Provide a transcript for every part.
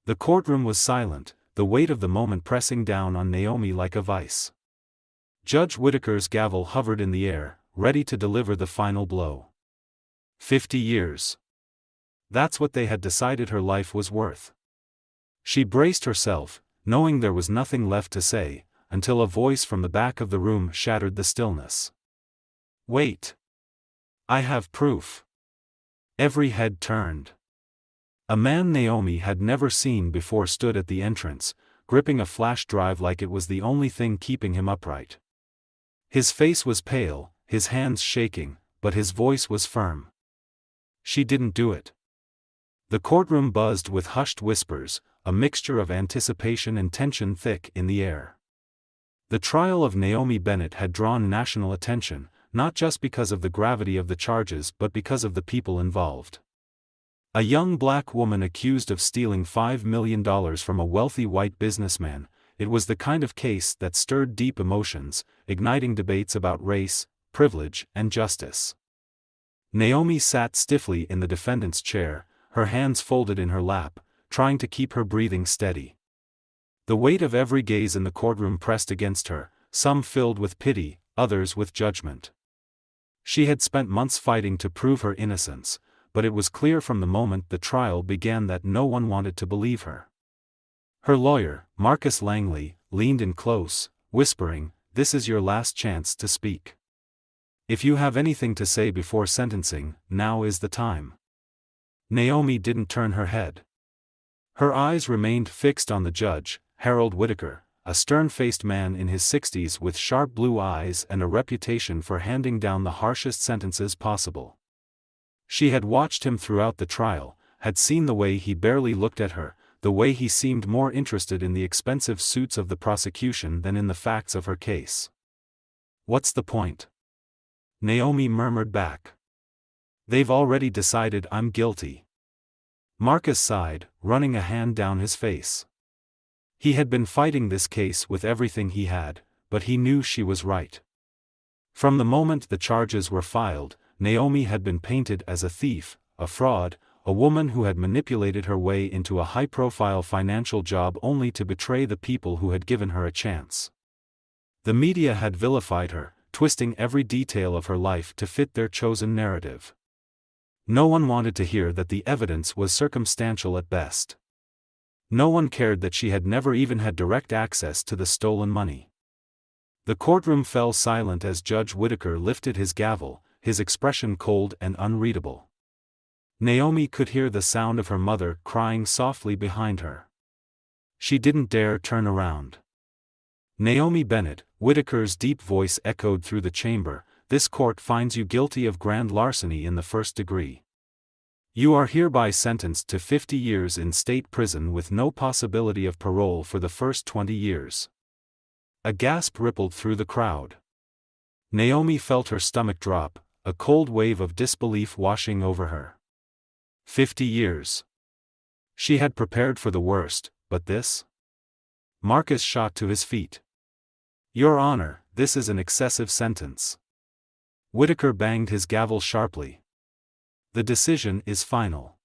The courtroom was silent, the weight of the moment pressing down on Naomi like a vice. Judge Whittaker's gavel hovered in the air, ready to deliver the final blow. 50 years. That's what they had decided her life was worth. She braced herself, knowing there was nothing left to say, until a voice from the back of the room shattered the stillness. Wait. I have proof. Every head turned. A man Naomi had never seen before stood at the entrance, gripping a flash drive like it was the only thing keeping him upright. His face was pale, his hands shaking, but his voice was firm. She didn't do it. The courtroom buzzed with hushed whispers, a mixture of anticipation and tension thick in the air. The trial of Naomi Bennett had drawn national attention, not just because of the gravity of the charges but because of the people involved. A young black woman accused of stealing $5 million from a wealthy white businessman. It was the kind of case that stirred deep emotions, igniting debates about race, privilege, and justice. Naomi sat stiffly in the defendant's chair, her hands folded in her lap, trying to keep her breathing steady. The weight of every gaze in the courtroom pressed against her, some filled with pity, others with judgment. She had spent months fighting to prove her innocence, but it was clear from the moment the trial began that no one wanted to believe her. Her lawyer, Marcus Langley, leaned in close, whispering, "This is your last chance to speak. If you have anything to say before sentencing, now is the time." Naomi didn't turn her head. Her eyes remained fixed on the judge, Harold Whittaker, a stern-faced man in his 60s with sharp blue eyes and a reputation for handing down the harshest sentences possible. She had watched him throughout the trial, had seen the way he barely looked at her, the way he seemed more interested in the expensive suits of the prosecution than in the facts of her case. "What's the point?" Naomi murmured back. "They've already decided I'm guilty." Marcus sighed, running a hand down his face. He had been fighting this case with everything he had, but he knew she was right. From the moment the charges were filed, Naomi had been painted as a thief, a fraud, a woman who had manipulated her way into a high-profile financial job only to betray the people who had given her a chance. The media had vilified her, twisting every detail of her life to fit their chosen narrative. No one wanted to hear that the evidence was circumstantial at best. No one cared that she had never even had direct access to the stolen money. The courtroom fell silent as Judge Whittaker lifted his gavel, his expression cold and unreadable. Naomi could hear the sound of her mother crying softly behind her. She didn't dare turn around. "Naomi Bennett," Whittaker's deep voice echoed through the chamber, "this court finds you guilty of grand larceny in the first degree. You are hereby sentenced to 50 years in state prison with no possibility of parole for the first 20 years. A gasp rippled through the crowd. Naomi felt her stomach drop, a cold wave of disbelief washing over her. 50 years. She had prepared for the worst, but this? Marcus shot to his feet. "Your Honor, this is an excessive sentence." Whittaker banged his gavel sharply. "The decision is final."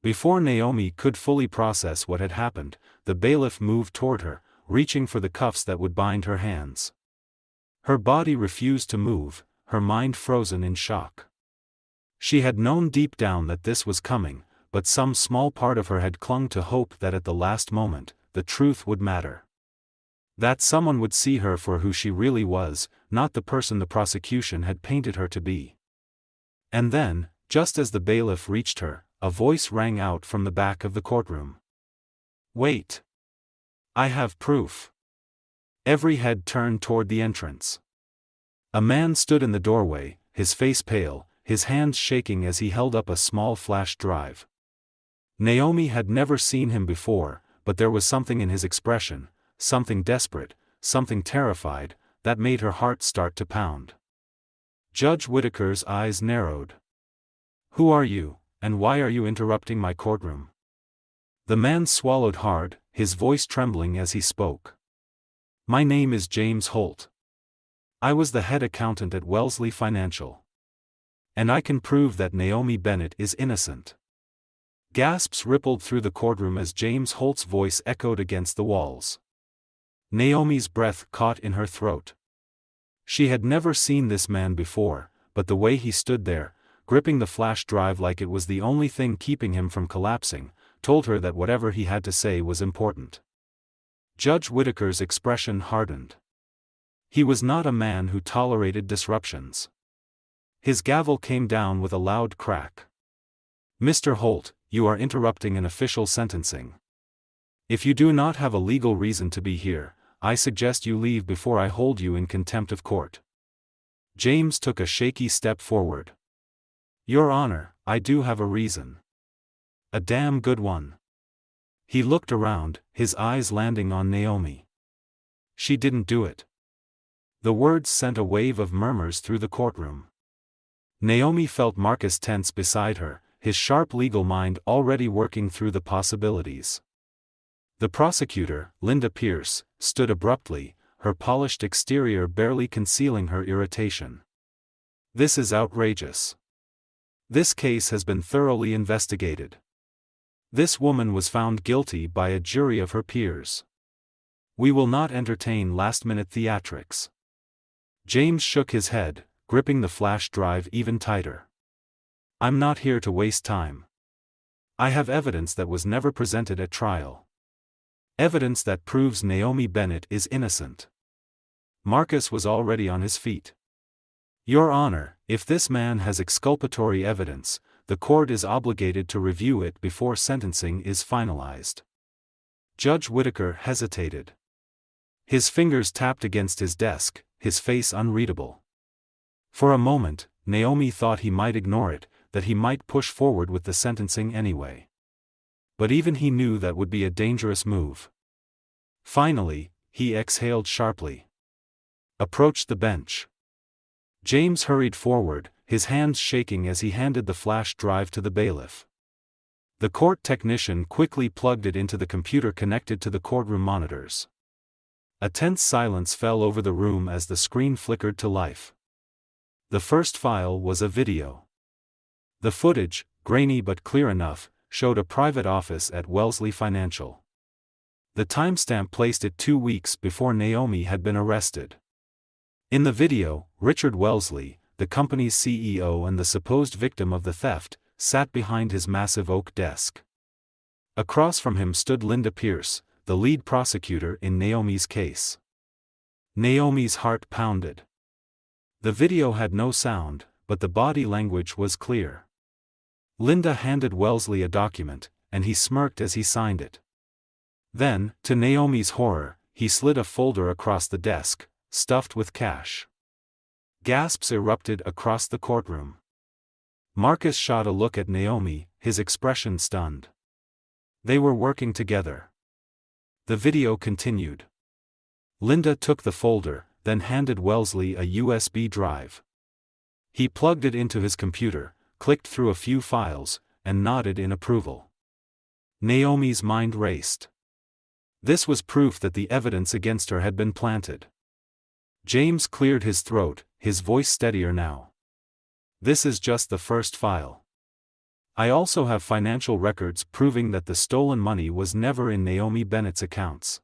Before Naomi could fully process what had happened, the bailiff moved toward her, reaching for the cuffs that would bind her hands. Her body refused to move, her mind frozen in shock. She had known deep down that this was coming, but some small part of her had clung to hope that at the last moment, the truth would matter. That someone would see her for who she really was, not the person the prosecution had painted her to be. And then, just as the bailiff reached her, a voice rang out from the back of the courtroom. "Wait. I have proof." Every head turned toward the entrance. A man stood in the doorway, his face pale, his hands shaking as he held up a small flash drive. Naomi had never seen him before, but there was something in his expression, something desperate, something terrified, that made her heart start to pound. Judge Whittaker's eyes narrowed. "Who are you, and why are you interrupting my courtroom?" The man swallowed hard, his voice trembling as he spoke. "My name is James Holt. I was the head accountant at Wellesley Financial. And I can prove that Naomi Bennett is innocent." Gasps rippled through the courtroom as James Holt's voice echoed against the walls. Naomi's breath caught in her throat. She had never seen this man before, but the way he stood there, gripping the flash drive like it was the only thing keeping him from collapsing, told her that whatever he had to say was important. Judge Whittaker's expression hardened. He was not a man who tolerated disruptions. His gavel came down with a loud crack. "Mr. Holt, you are interrupting an official sentencing. If you do not have a legal reason to be here, I suggest you leave before I hold you in contempt of court." James took a shaky step forward. "Your Honor, I do have a reason. A damn good one." He looked around, his eyes landing on Naomi. "She didn't do it." The words sent a wave of murmurs through the courtroom. Naomi felt Marcus tense beside her, his sharp legal mind already working through the possibilities. The prosecutor, Linda Pierce, stood abruptly, her polished exterior barely concealing her irritation. "This is outrageous. This case has been thoroughly investigated. This woman was found guilty by a jury of her peers. We will not entertain last-minute theatrics." James shook his head, gripping the flash drive even tighter. "I'm not here to waste time. I have evidence that was never presented at trial. Evidence that proves Naomi Bennett is innocent." Marcus was already on his feet. "Your Honor, if this man has exculpatory evidence, the court is obligated to review it before sentencing is finalized." Judge Whittaker hesitated. His fingers tapped against his desk, his face unreadable. For a moment, Naomi thought he might ignore it, that he might push forward with the sentencing anyway. But even he knew that would be a dangerous move. Finally, he exhaled sharply. Approached the bench. James hurried forward, his hands shaking as he handed the flash drive to the bailiff. The court technician quickly plugged it into the computer connected to the courtroom monitors. A tense silence fell over the room as the screen flickered to life. The first file was a video. The footage, grainy but clear enough, showed a private office at Wellesley Financial. The timestamp placed it 2 weeks before Naomi had been arrested. In the video, Richard Wellesley, the company's CEO and the supposed victim of the theft, sat behind his massive oak desk. Across from him stood Linda Pierce, the lead prosecutor in Naomi's case. Naomi's heart pounded. The video had no sound, but the body language was clear. Linda handed Wellesley a document, and he smirked as he signed it. Then, to Naomi's horror, he slid a folder across the desk, stuffed with cash. Gasps erupted across the courtroom. Marcus shot a look at Naomi, his expression stunned. They were working together. The video continued. Linda took the folder, then handed Wellesley a USB drive. He plugged it into his computer, clicked through a few files, and nodded in approval. Naomi's mind raced. This was proof that the evidence against her had been planted. James cleared his throat, his voice steadier now. "This is just the first file. I also have financial records proving that the stolen money was never in Naomi Bennett's accounts.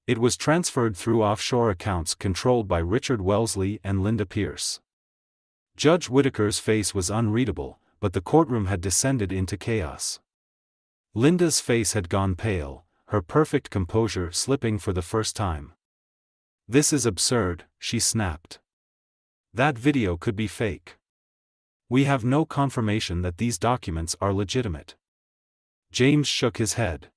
It was transferred through offshore accounts controlled by Richard Wellesley and Linda Pierce." Judge Whittaker's face was unreadable, but the courtroom had descended into chaos. Linda's face had gone pale, her perfect composure slipping for the first time. "This is absurd," she snapped. "That video could be fake. We have no confirmation that these documents are legitimate." James shook his head.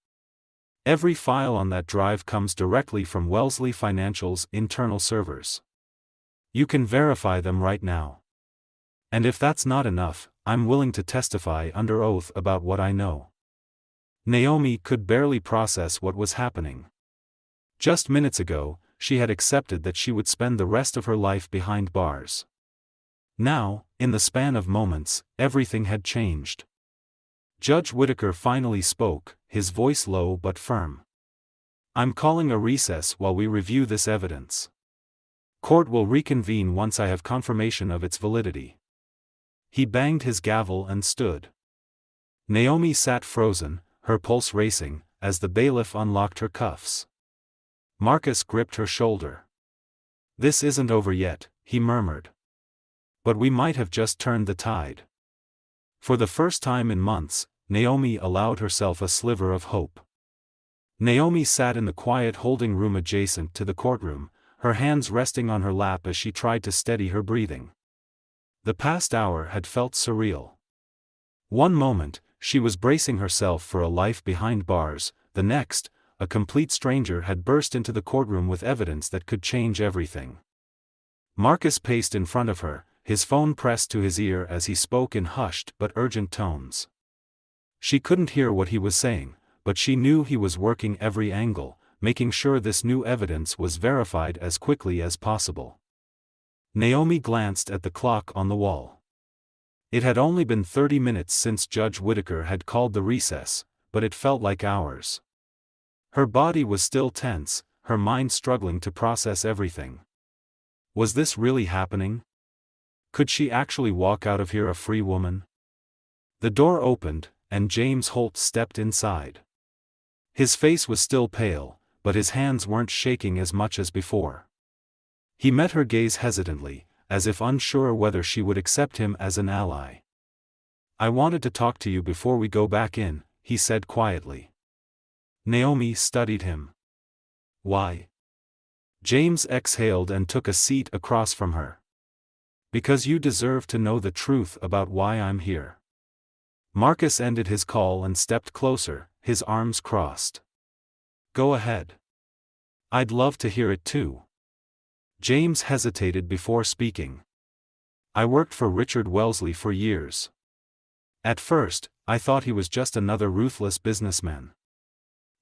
"Every file on that drive comes directly from Wellesley Financial's internal servers. You can verify them right now. And if that's not enough, I'm willing to testify under oath about what I know." Naomi could barely process what was happening. Just minutes ago, she had accepted that she would spend the rest of her life behind bars. Now, in the span of moments, everything had changed. Judge Whittaker finally spoke, his voice low but firm. "I'm calling a recess while we review this evidence. Court will reconvene once I have confirmation of its validity." He banged his gavel and stood. Naomi sat frozen, her pulse racing, as the bailiff unlocked her cuffs. Marcus gripped her shoulder. "This isn't over yet," he murmured. "But we might have just turned the tide." For the first time in months, Naomi allowed herself a sliver of hope. Naomi sat in the quiet holding room adjacent to the courtroom, her hands resting on her lap as she tried to steady her breathing. The past hour had felt surreal. One moment, she was bracing herself for a life behind bars, the next, a complete stranger had burst into the courtroom with evidence that could change everything. Marcus paced in front of her, his phone pressed to his ear as he spoke in hushed but urgent tones. She couldn't hear what he was saying, but she knew he was working every angle, making sure this new evidence was verified as quickly as possible. Naomi glanced at the clock on the wall. It had only been 30 minutes since Judge Whittaker had called the recess, but it felt like hours. Her body was still tense, her mind struggling to process everything. Was this really happening? Could she actually walk out of here a free woman? The door opened, and James Holt stepped inside. His face was still pale, but his hands weren't shaking as much as before. He met her gaze hesitantly, as if unsure whether she would accept him as an ally. "I wanted to talk to you before we go back in," he said quietly. Naomi studied him. "Why?" James exhaled and took a seat across from her. "Because you deserve to know the truth about why I'm here." Marcus ended his call and stepped closer, his arms crossed. "Go ahead. I'd love to hear it too." James hesitated before speaking. "I worked for Richard Wellesley for years. At first, I thought he was just another ruthless businessman.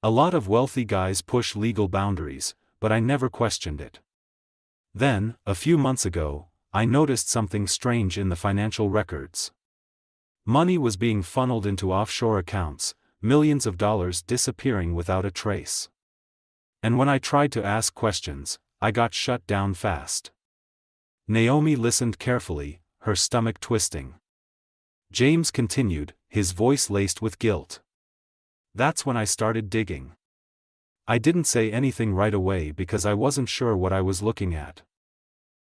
A lot of wealthy guys push legal boundaries, but I never questioned it. Then, a few months ago, I noticed something strange in the financial records. Money was being funneled into offshore accounts, millions of dollars disappearing without a trace. And when I tried to ask questions, I got shut down fast." Naomi listened carefully, her stomach twisting. James continued, his voice laced with guilt. "That's when I started digging. I didn't say anything right away because I wasn't sure what I was looking at.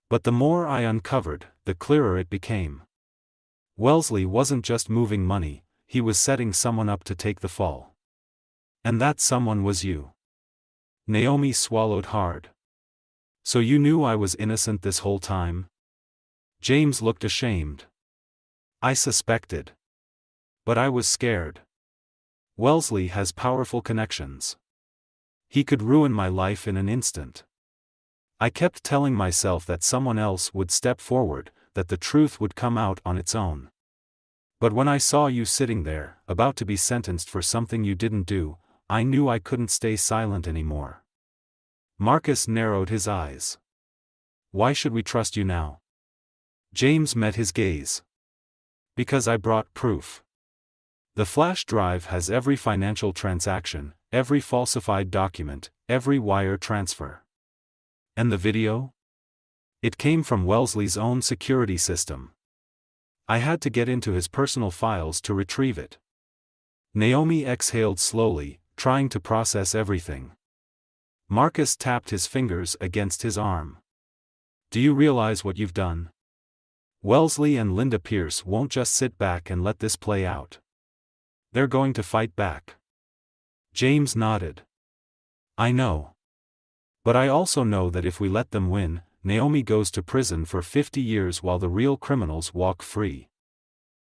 But the more I uncovered, the clearer it became. Wellesley wasn't just moving money, he was setting someone up to take the fall. And that someone was you." Naomi swallowed hard. "So you knew I was innocent this whole time?" James looked ashamed. "I suspected. But I was scared. Wellesley has powerful connections. He could ruin my life in an instant. I kept telling myself that someone else would step forward, that the truth would come out on its own. But when I saw you sitting there, about to be sentenced for something you didn't do, I knew I couldn't stay silent anymore." Marcus narrowed his eyes. "Why should we trust you now?" James met his gaze. "Because I brought proof. The flash drive has every financial transaction, every falsified document, every wire transfer. And the video? It came from Wellesley's own security system. I had to get into his personal files to retrieve it." Naomi exhaled slowly, trying to process everything. Marcus tapped his fingers against his arm. "Do you realize what you've done? Wellesley and Linda Pierce won't just sit back and let this play out. They're going to fight back." James nodded. "I know. But I also know that if we let them win, Naomi goes to prison for 50 years while the real criminals walk free."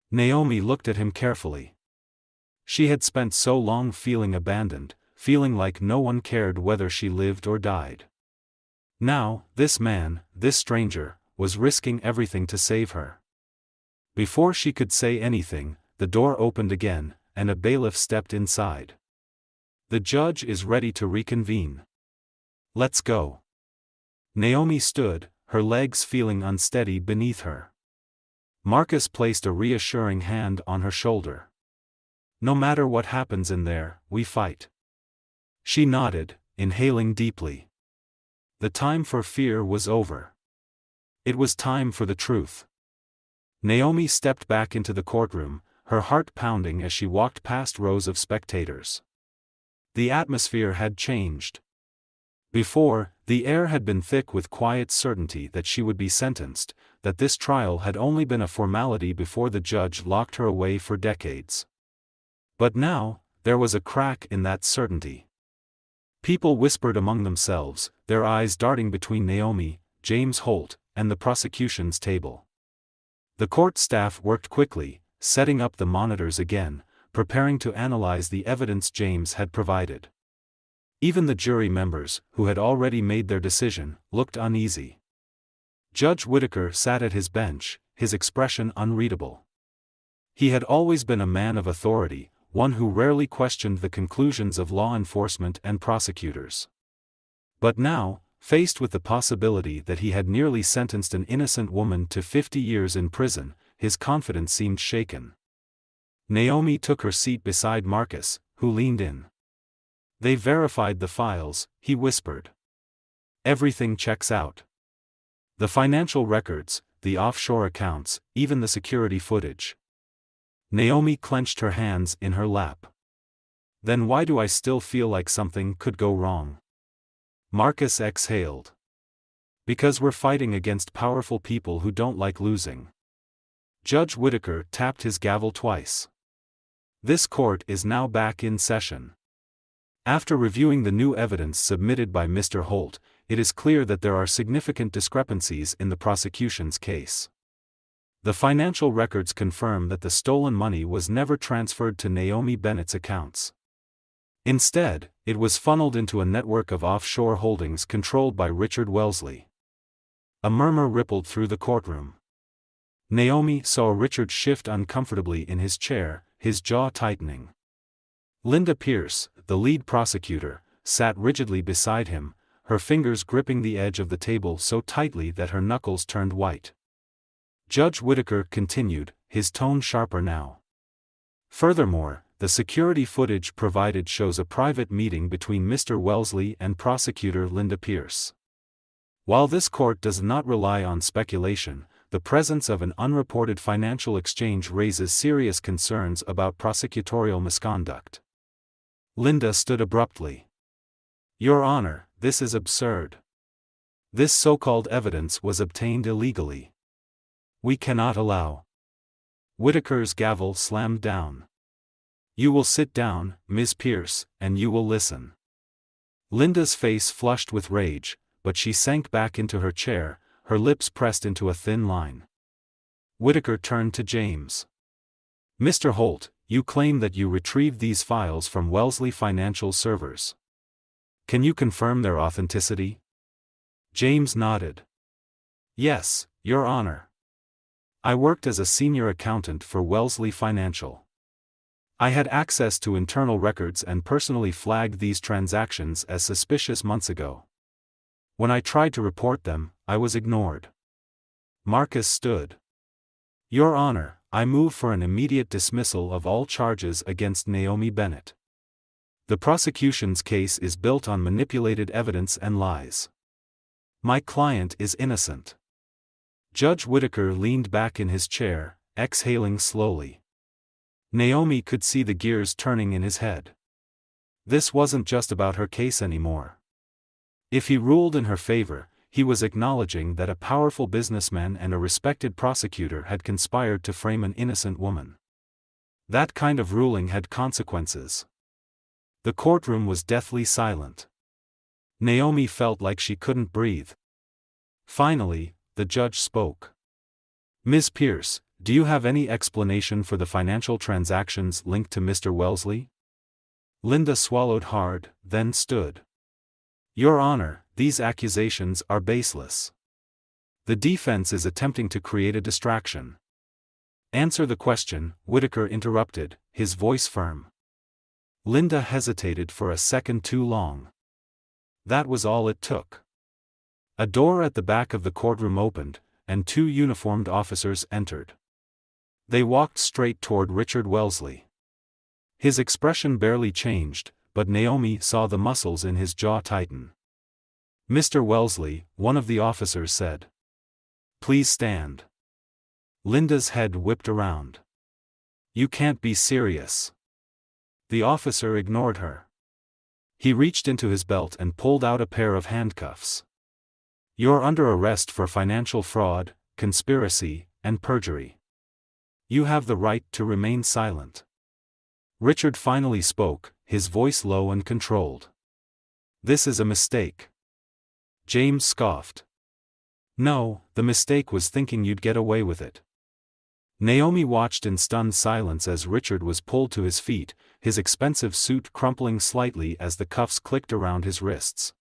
Naomi looked at him carefully. She had spent so long feeling abandoned, feeling like no one cared whether she lived or died. Now, this man, this stranger, was risking everything to save her. Before she could say anything, the door opened again, and a bailiff stepped inside. "The judge is ready to reconvene. Let's go." Naomi stood, her legs feeling unsteady beneath her. Marcus placed a reassuring hand on her shoulder. "No matter what happens in there, we fight." She nodded, inhaling deeply. The time for fear was over. It was time for the truth. Naomi stepped back into the courtroom, her heart pounding as she walked past rows of spectators. The atmosphere had changed. Before, the air had been thick with quiet certainty that she would be sentenced, that this trial had only been a formality before the judge locked her away for decades. But now, there was a crack in that certainty. People whispered among themselves, their eyes darting between Naomi, James Holt, and the prosecution's table. The court staff worked quickly, setting up the monitors again, preparing to analyze the evidence James had provided. Even the jury members, who had already made their decision, looked uneasy. Judge Whittaker sat at his bench, his expression unreadable. He had always been a man of authority, one who rarely questioned the conclusions of law enforcement and prosecutors. But now, faced with the possibility that he had nearly sentenced an innocent woman to 50 years in prison, his confidence seemed shaken. Naomi took her seat beside Marcus, who leaned in. "They verified the files," he whispered. "Everything checks out. The financial records, the offshore accounts, even the security footage." Naomi clenched her hands in her lap. "Then why do I still feel like something could go wrong?" Marcus exhaled. "Because we're fighting against powerful people who don't like losing." Judge Whittaker tapped his gavel twice. "This court is now back in session. After reviewing the new evidence submitted by Mr. Holt, it is clear that there are significant discrepancies in the prosecution's case. The financial records confirm that the stolen money was never transferred to Naomi Bennett's accounts. Instead, it was funneled into a network of offshore holdings controlled by Richard Wellesley. A murmur rippled through the courtroom. Naomi saw Richard shift uncomfortably in his chair, his jaw tightening. Linda Pierce, the lead prosecutor, sat rigidly beside him, her fingers gripping the edge of the table so tightly that her knuckles turned white. Judge Whittaker continued, his tone sharper now. "Furthermore, the security footage provided shows a private meeting between Mr. Wellesley and prosecutor Linda Pierce. While this court does not rely on speculation, the presence of an unreported financial exchange raises serious concerns about prosecutorial misconduct." Linda stood abruptly. "Your Honor, this is absurd. This so-called evidence was obtained illegally. We cannot allow." Whittaker's gavel slammed down. "You will sit down, Ms. Pierce, and you will listen." Linda's face flushed with rage, but she sank back into her chair, her lips pressed into a thin line. Whittaker turned to James. "Mr. Holt, you claim that you retrieved these files from Wellesley Financial servers. Can you confirm their authenticity?" James nodded. "Yes, Your Honor. I worked as a senior accountant for Wellesley Financial. I had access to internal records and personally flagged these transactions as suspicious months ago. When I tried to report them, I was ignored." Marcus stood. "Your Honor, I move for an immediate dismissal of all charges against Naomi Bennett. The prosecution's case is built on manipulated evidence and lies. My client is innocent." Judge Whittaker leaned back in his chair, exhaling slowly. Naomi could see the gears turning in his head. This wasn't just about her case anymore. If he ruled in her favor, he was acknowledging that a powerful businessman and a respected prosecutor had conspired to frame an innocent woman. That kind of ruling had consequences. The courtroom was deathly silent. Naomi felt like she couldn't breathe. Finally, the judge spoke. "Ms. Pierce, do you have any explanation for the financial transactions linked to Mr. Wellesley?" Linda swallowed hard, then stood. "Your Honor, these accusations are baseless. The defense is attempting to create a distraction." "Answer the question," Whittaker interrupted, his voice firm. Linda hesitated for a second too long. That was all it took. A door at the back of the courtroom opened, and two uniformed officers entered. They walked straight toward Richard Wellesley. His expression barely changed, but Naomi saw the muscles in his jaw tighten. "Mr. Wellesley," one of the officers said. "Please stand." Linda's head whipped around. You can't be serious. The officer ignored her. He reached into his belt and pulled out a pair of handcuffs. You're under arrest for financial fraud, conspiracy, and perjury. You have the right to remain silent. Richard finally spoke, his voice low and controlled. This is a mistake. James scoffed. No, the mistake was thinking you'd get away with it. Naomi watched in stunned silence as Richard was pulled to his feet, his expensive suit crumpling slightly as the cuffs clicked around his wrists.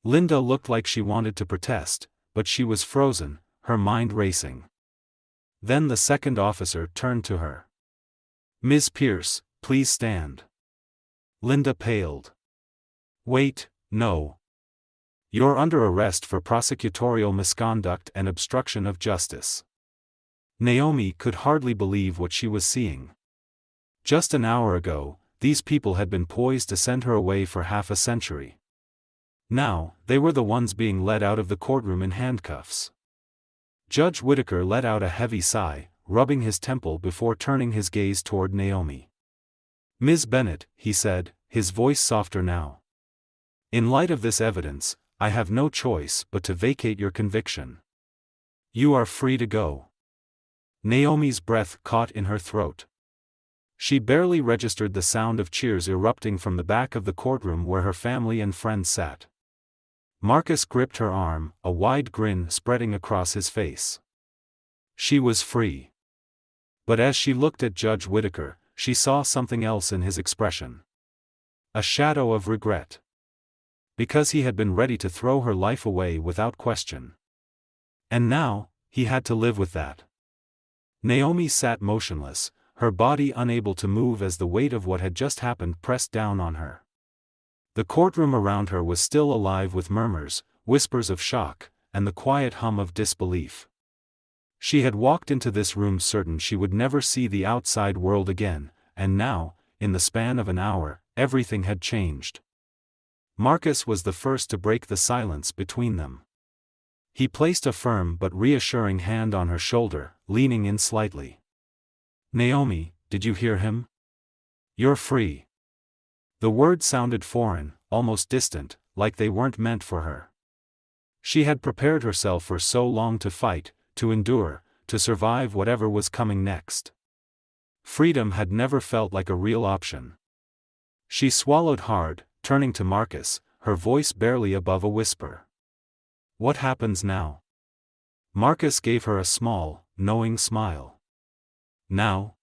Linda looked like she wanted to protest, but she was frozen, her mind racing. Then the second officer turned to her. Ms. Pierce, please stand. Linda paled. Wait, no. You're under arrest for prosecutorial misconduct and obstruction of justice. Naomi could hardly believe what she was seeing. Just an hour ago, these people had been poised to send her away for half a century. Now, they were the ones being led out of the courtroom in handcuffs. Judge Whittaker let out a heavy sigh, rubbing his temple before turning his gaze toward Naomi. Ms. Bennett, he said, his voice softer now. In light of this evidence, I have no choice but to vacate your conviction. You are free to go. Naomi's breath caught in her throat. She barely registered the sound of cheers erupting from the back of the courtroom where her family and friends sat. Marcus gripped her arm, a wide grin spreading across his face. She was free. But as she looked at Judge Whittaker, she saw something else in his expression. A shadow of regret. Because he had been ready to throw her life away without question. And now, he had to live with that. Naomi sat motionless, her body unable to move as the weight of what had just happened pressed down on her. The courtroom around her was still alive with murmurs, whispers of shock, and the quiet hum of disbelief. She had walked into this room certain she would never see the outside world again, and now, in the span of an hour, everything had changed. Marcus was the first to break the silence between them. He placed a firm but reassuring hand on her shoulder, leaning in slightly. Naomi, did you hear him? You're free. The words sounded foreign, almost distant, like they weren't meant for her. She had prepared herself for so long to fight, to endure, to survive whatever was coming next. Freedom had never felt like a real option. She swallowed hard, turning to Marcus, her voice barely above a whisper. What happens now? Marcus gave her a small, knowing smile. Now?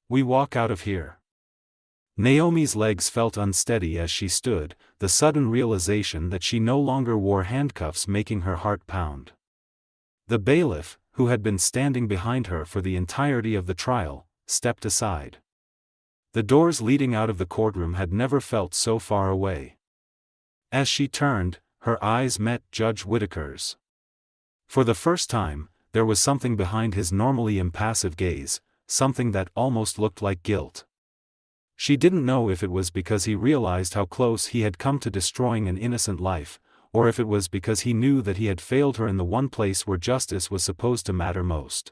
We walk out of here. Naomi's legs felt unsteady as she stood, the sudden realization that she no longer wore handcuffs making her heart pound. The bailiff, who had been standing behind her for the entirety of the trial, stepped aside. The doors leading out of the courtroom had never felt so far away. As she turned, her eyes met Judge Whittaker's. For the first time, there was something behind his normally impassive gaze, something that almost looked like guilt. She didn't know if it was because he realized how close he had come to destroying an innocent life, or if it was because he knew that he had failed her in the one place where justice was supposed to matter most.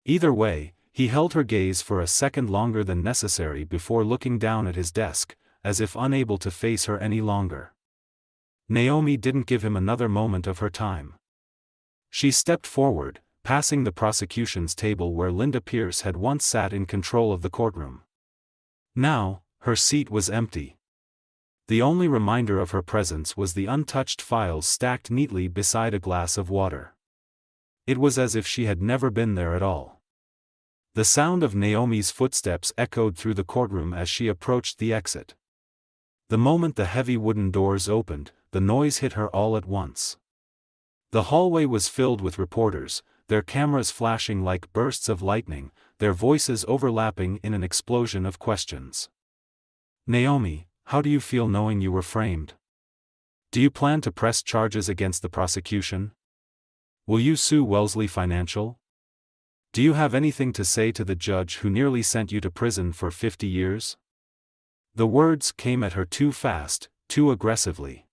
Either way, he held her gaze for a second longer than necessary before looking down at his desk, as if unable to face her any longer. Naomi didn't give him another moment of her time. She stepped forward, passing the prosecution's table where Linda Pierce had once sat in control of the courtroom. Now, her seat was empty. The only reminder of her presence was the untouched files stacked neatly beside a glass of water. It was as if she had never been there at all. The sound of Naomi's footsteps echoed through the courtroom as she approached the exit. The moment the heavy wooden doors opened, the noise hit her all at once. The hallway was filled with reporters, their cameras flashing like bursts of lightning, their voices overlapping in an explosion of questions. Naomi, how do you feel knowing you were framed? Do you plan to press charges against the prosecution? Will you sue Wellesley Financial? Do you have anything to say to the judge who nearly sent you to prison for 50 years? The words came at her too fast, too aggressively.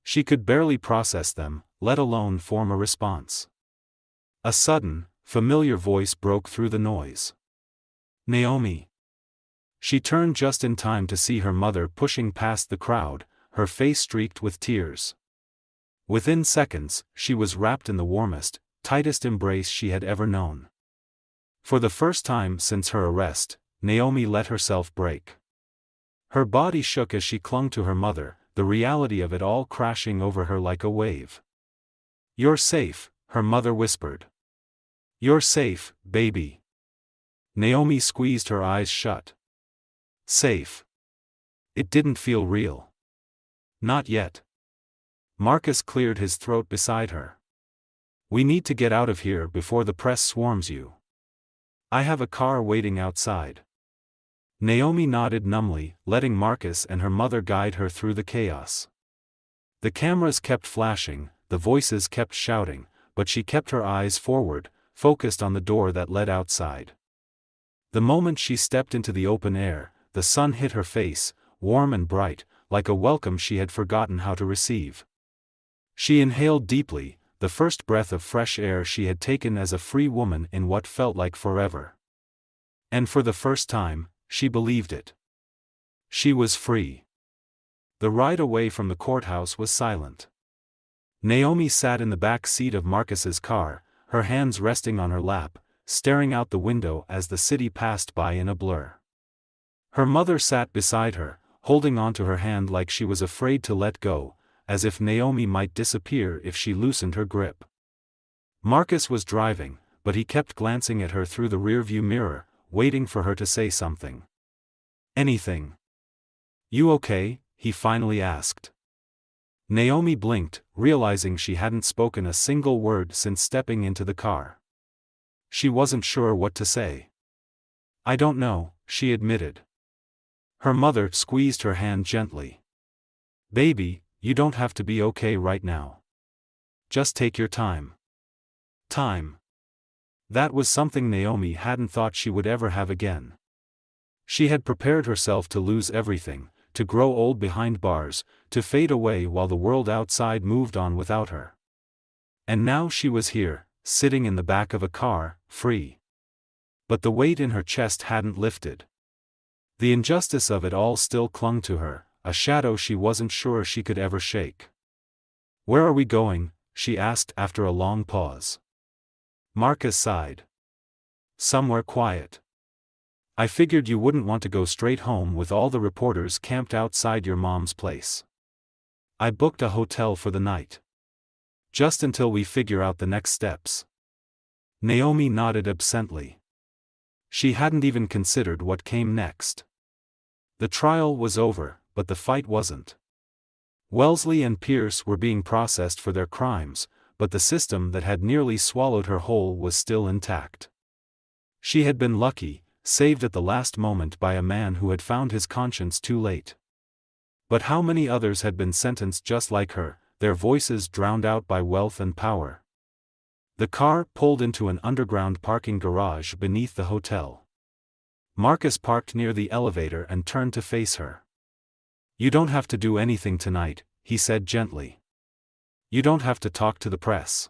She could barely process them, let alone form a response. A sudden, familiar voice broke through the noise. Naomi. She turned just in time to see her mother pushing past the crowd, her face streaked with tears. Within seconds, she was wrapped in the warmest, tightest embrace she had ever known. For the first time since her arrest, Naomi let herself break. Her body shook as she clung to her mother, the reality of it all crashing over her like a wave. "You're safe," her mother whispered. "You're safe, baby." Naomi squeezed her eyes shut. Safe. It didn't feel real. Not yet. Marcus cleared his throat beside her. "We need to get out of here before the press swarms you. I have a car waiting outside." Naomi nodded numbly, letting Marcus and her mother guide her through the chaos. The cameras kept flashing, the voices kept shouting, but she kept her eyes forward, focused on the door that led outside. The moment she stepped into the open air, the sun hit her face, warm and bright, like a welcome she had forgotten how to receive. She inhaled deeply, the first breath of fresh air she had taken as a free woman in what felt like forever. And for the first time, she believed it. She was free. The ride away from the courthouse was silent. Naomi sat in the back seat of Marcus's car, her hands resting on her lap, staring out the window as the city passed by in a blur. Her mother sat beside her, holding onto her hand like she was afraid to let go, as if Naomi might disappear if she loosened her grip. Marcus was driving, but he kept glancing at her through the rearview mirror, waiting for her to say something. "Anything. You okay?" he finally asked. Naomi blinked, realizing she hadn't spoken a single word since stepping into the car. She wasn't sure what to say. "I don't know," she admitted. Her mother squeezed her hand gently. "Baby, you don't have to be okay right now. Just take your time." Time. That was something Naomi hadn't thought she would ever have again. She had prepared herself to lose everything, to grow old behind bars, to fade away while the world outside moved on without her. And now she was here, sitting in the back of a car, free. But the weight in her chest hadn't lifted. The injustice of it all still clung to her, a shadow she wasn't sure she could ever shake. "Where are we going?" she asked after a long pause. Marcus sighed. "Somewhere quiet. I figured you wouldn't want to go straight home with all the reporters camped outside your mom's place. I booked a hotel for the night. Just until we figure out the next steps." Naomi nodded absently. She hadn't even considered what came next. The trial was over, but the fight wasn't. Wellesley and Pierce were being processed for their crimes, but the system that had nearly swallowed her whole was still intact. She had been lucky, saved at the last moment by a man who had found his conscience too late. But how many others had been sentenced just like her, their voices drowned out by wealth and power? The car pulled into an underground parking garage beneath the hotel. Marcus parked near the elevator and turned to face her. "You don't have to do anything tonight," he said gently. "You don't have to talk to the press.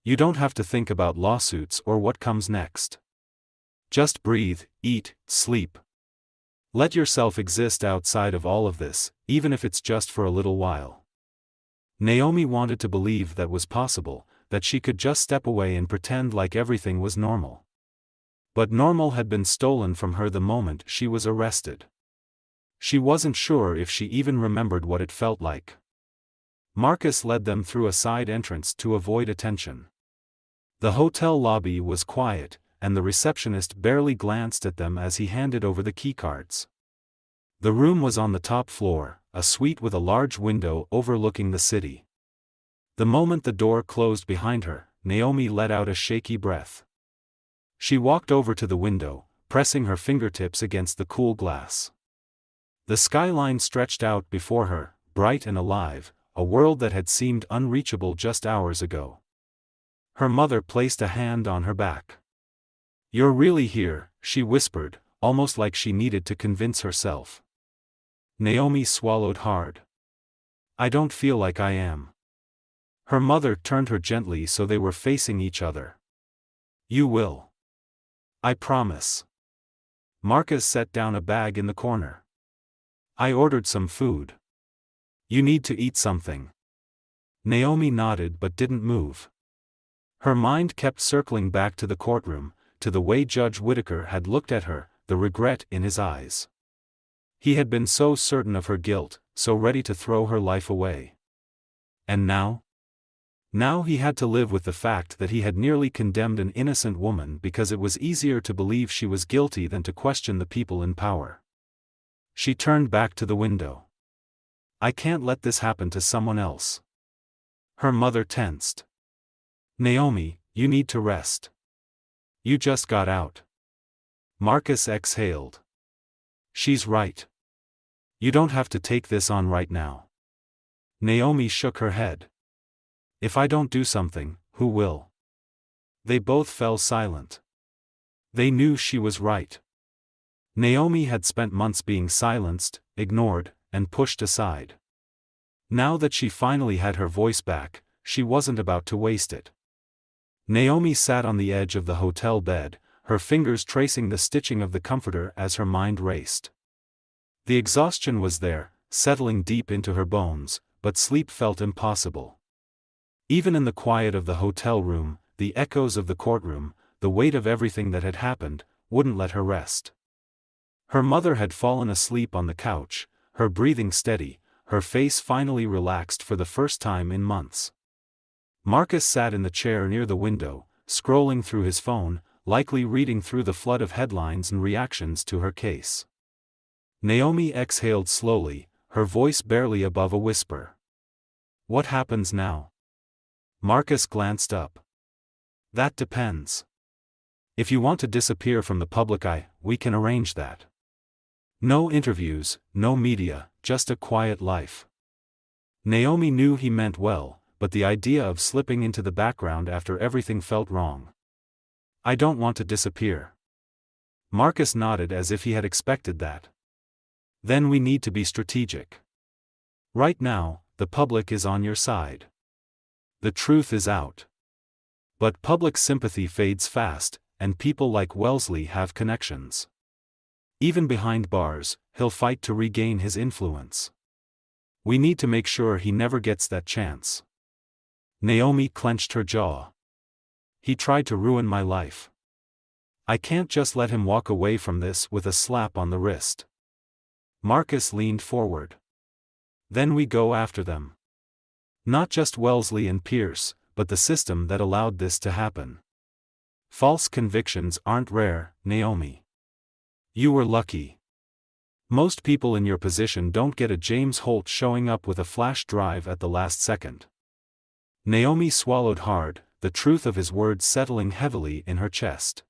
You don't have to think about lawsuits or what comes next. Just breathe, eat, sleep. Let yourself exist outside of all of this, even if it's just for a little while." Naomi wanted to believe that was possible, that she could just step away and pretend like everything was normal. But normal had been stolen from her the moment she was arrested. She wasn't sure if she even remembered what it felt like. Marcus led them through a side entrance to avoid attention. The hotel lobby was quiet, and the receptionist barely glanced at them as he handed over the keycards. The room was on the top floor, a suite with a large window overlooking the city. The moment the door closed behind her, Naomi let out a shaky breath. She walked over to the window, pressing her fingertips against the cool glass. The skyline stretched out before her, bright and alive, a world that had seemed unreachable just hours ago. Her mother placed a hand on her back. "You're really here," she whispered, almost like she needed to convince herself. Naomi swallowed hard. "I don't feel like I am." Her mother turned her gently so they were facing each other. "You will. I promise." Marcus set down a bag in the corner. I ordered some food. You need to eat something. Naomi nodded but didn't move. Her mind kept circling back to the courtroom, to the way Judge Whittaker had looked at her, the regret in his eyes. He had been so certain of her guilt, so ready to throw her life away. And now? Now he had to live with the fact that he had nearly condemned an innocent woman because it was easier to believe she was guilty than to question the people in power. She turned back to the window. I can't let this happen to someone else. Her mother tensed. Naomi, you need to rest. You just got out. Marcus exhaled. She's right. You don't have to take this on right now. Naomi shook her head. If I don't do something, who will? They both fell silent. They knew she was right. Naomi had spent months being silenced, ignored, and pushed aside. Now that she finally had her voice back, she wasn't about to waste it. Naomi sat on the edge of the hotel bed, her fingers tracing the stitching of the comforter as her mind raced. The exhaustion was there, settling deep into her bones, but sleep felt impossible. Even in the quiet of the hotel room, the echoes of the courtroom, the weight of everything that had happened, wouldn't let her rest. Her mother had fallen asleep on the couch, her breathing steady, her face finally relaxed for the first time in months. Marcus sat in the chair near the window, scrolling through his phone, likely reading through the flood of headlines and reactions to her case. Naomi exhaled slowly, her voice barely above a whisper. What happens now? Marcus glanced up. That depends. If you want to disappear from the public eye, we can arrange that. No interviews, no media, just a quiet life. Naomi knew he meant well, but the idea of slipping into the background after everything felt wrong. I don't want to disappear. Marcus nodded as if he had expected that. Then we need to be strategic. Right now, the public is on your side. The truth is out. But public sympathy fades fast, and people like Wellesley have connections. Even behind bars, he'll fight to regain his influence. We need to make sure he never gets that chance. Naomi clenched her jaw. He tried to ruin my life. I can't just let him walk away from this with a slap on the wrist. Marcus leaned forward. Then we go after them. Not just Wellesley and Pierce, but the system that allowed this to happen. False convictions aren't rare, Naomi. You were lucky. Most people in your position don't get a James Holt showing up with a flash drive at the last second. Naomi swallowed hard, the truth of his words settling heavily in her chest.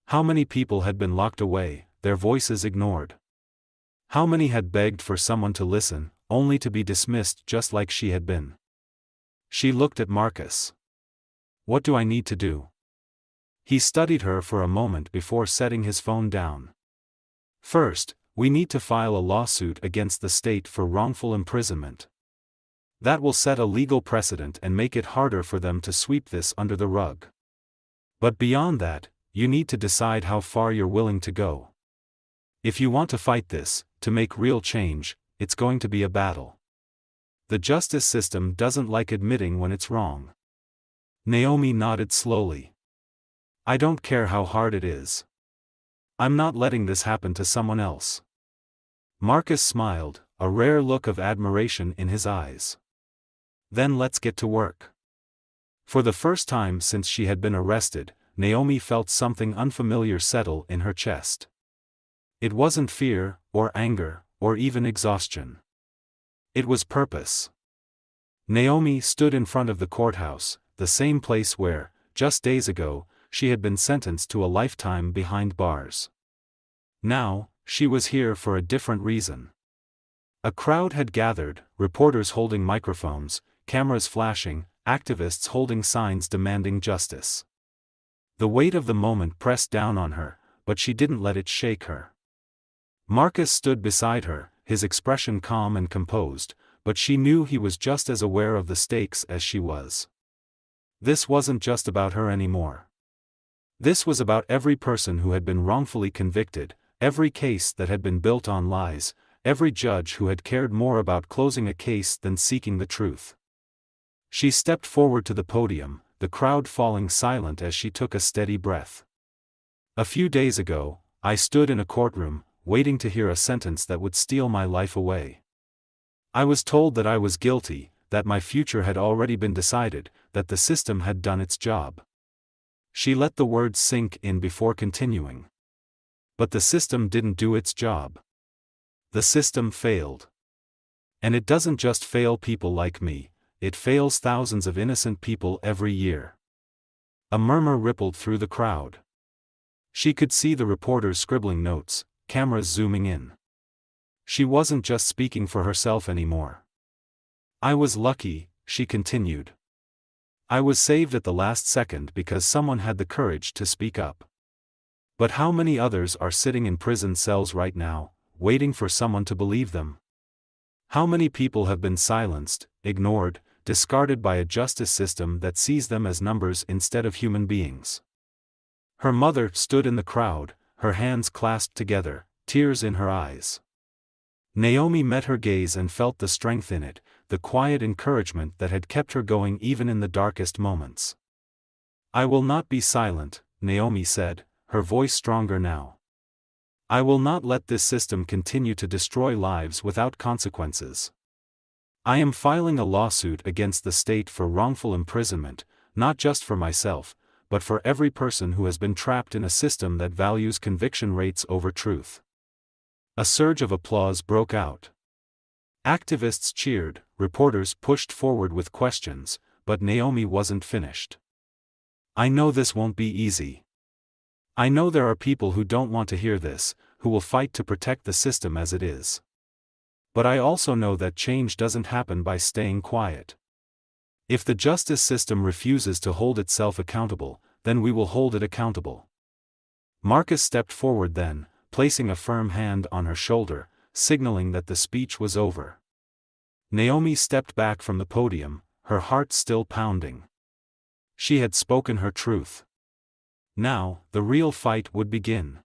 How many people had been locked away, their voices ignored? How many had begged for someone to listen, only to be dismissed just like she had been? She looked at Marcus. What do I need to do? He studied her for a moment before setting his phone down. First, we need to file a lawsuit against the state for wrongful imprisonment. That will set a legal precedent and make it harder for them to sweep this under the rug. But beyond that, you need to decide how far you're willing to go. If you want to fight this, to make real change, it's going to be a battle. The justice system doesn't like admitting when it's wrong. Naomi nodded slowly. I don't care how hard it is. I'm not letting this happen to someone else. Marcus smiled, a rare look of admiration in his eyes. Then let's get to work. For the first time since she had been arrested, Naomi felt something unfamiliar settle in her chest. It wasn't fear, or anger, or even exhaustion. It was purpose. Naomi stood in front of the courthouse, the same place where, just days ago, she had been sentenced to a lifetime behind bars. Now, she was here for a different reason. A crowd had gathered, reporters holding microphones, cameras flashing, activists holding signs demanding justice. The weight of the moment pressed down on her, but she didn't let it shake her. Marcus stood beside her, his expression calm and composed, but she knew he was just as aware of the stakes as she was. This wasn't just about her anymore. This was about every person who had been wrongfully convicted, every case that had been built on lies, every judge who had cared more about closing a case than seeking the truth. She stepped forward to the podium, the crowd falling silent as she took a steady breath. A few days ago, I stood in a courtroom, waiting to hear a sentence that would steal my life away. I was told that I was guilty, that my future had already been decided, that the system had done its job. She let the words sink in before continuing. But the system didn't do its job. The system failed. And it doesn't just fail people like me, it fails thousands of innocent people every year. A murmur rippled through the crowd. She could see the reporters scribbling notes, cameras zooming in. She wasn't just speaking for herself anymore. I was lucky, she continued. I was saved at the last second because someone had the courage to speak up. But how many others are sitting in prison cells right now, waiting for someone to believe them? How many people have been silenced, ignored, discarded by a justice system that sees them as numbers instead of human beings? Her mother stood in the crowd, her hands clasped together, tears in her eyes. Naomi met her gaze and felt the strength in it, the quiet encouragement that had kept her going even in the darkest moments. "I will not be silent," Naomi said, her voice stronger now. "I will not let this system continue to destroy lives without consequences. I am filing a lawsuit against the state for wrongful imprisonment, not just for myself, but for every person who has been trapped in a system that values conviction rates over truth." A surge of applause broke out. Activists cheered, reporters pushed forward with questions, but Naomi wasn't finished. "I know this won't be easy. I know there are people who don't want to hear this, who will fight to protect the system as it is. But I also know that change doesn't happen by staying quiet. If the justice system refuses to hold itself accountable, then we will hold it accountable." Marcus stepped forward then, placing a firm hand on her shoulder, signaling that the speech was over. Naomi stepped back from the podium, her heart still pounding. She had spoken her truth. Now, the real fight would begin.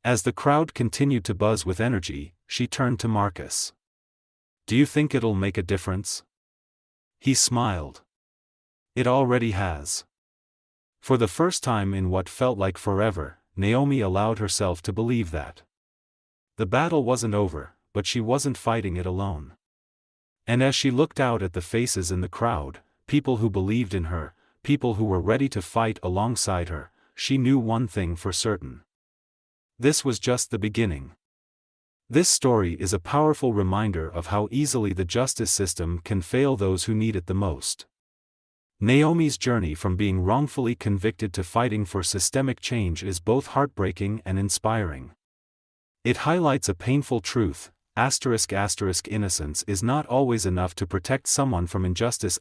As the crowd continued to buzz with energy, she turned to Marcus. "Do you think it'll make a difference?" He smiled. "It already has." For the first time in what felt like forever, Naomi allowed herself to believe that. The battle wasn't over, but she wasn't fighting it alone. And as she looked out at the faces in the crowd, people who believed in her, people who were ready to fight alongside her, she knew one thing for certain. This was just the beginning. This story is a powerful reminder of how easily the justice system can fail those who need it the most. Naomi's journey from being wrongfully convicted to fighting for systemic change is both heartbreaking and inspiring. It highlights a painful truth: innocence is not always enough to protect someone from injustice.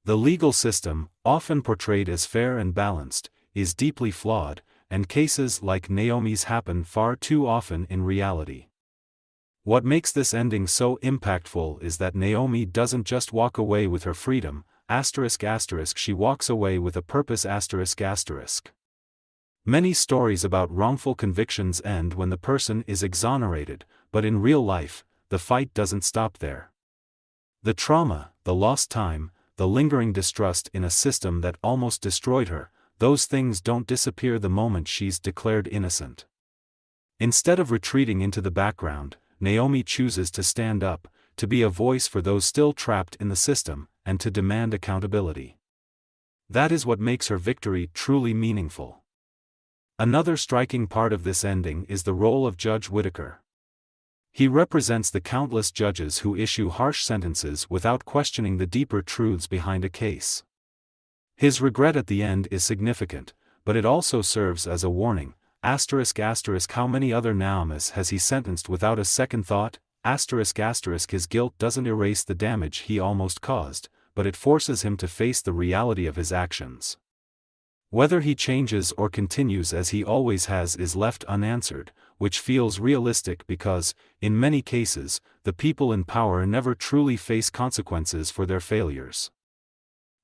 The legal system, often portrayed as fair and balanced, is deeply flawed, and cases like Naomi's happen far too often in reality. What makes this ending so impactful is that Naomi doesn't just walk away with her freedom, she walks away with a purpose. Many stories about wrongful convictions end when the person is exonerated, but in real life, the fight doesn't stop there. The trauma, the lost time, the lingering distrust in a system that almost destroyed her, those things don't disappear the moment she's declared innocent. Instead of retreating into the background, Naomi chooses to stand up, to be a voice for those still trapped in the system, and to demand accountability. That is what makes her victory truly meaningful. Another striking part of this ending is the role of Judge Whittaker. He represents the countless judges who issue harsh sentences without questioning the deeper truths behind a case. His regret at the end is significant, but it also serves as a warning. How many other Naomis has he sentenced without a second thought? His guilt doesn't erase the damage he almost caused, but it forces him to face the reality of his actions. Whether he changes or continues as he always has is left unanswered, which feels realistic because, in many cases, the people in power never truly face consequences for their failures.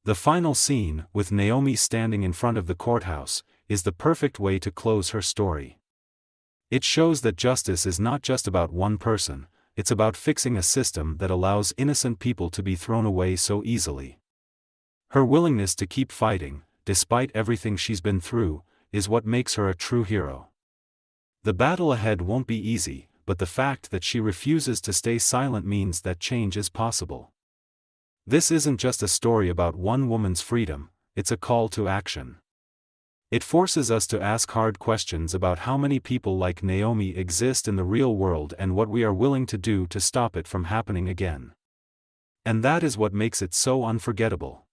The final scene, with Naomi standing in front of the courthouse, is the perfect way to close her story. It shows that justice is not just about one person, it's about fixing a system that allows innocent people to be thrown away so easily. Her willingness to keep fighting, despite everything she's been through, is what makes her a true hero. The battle ahead won't be easy, but the fact that she refuses to stay silent means that change is possible. This isn't just a story about one woman's freedom, it's a call to action. It forces us to ask hard questions about how many people like Naomi exist in the real world and what we are willing to do to stop it from happening again. And that is what makes it so unforgettable.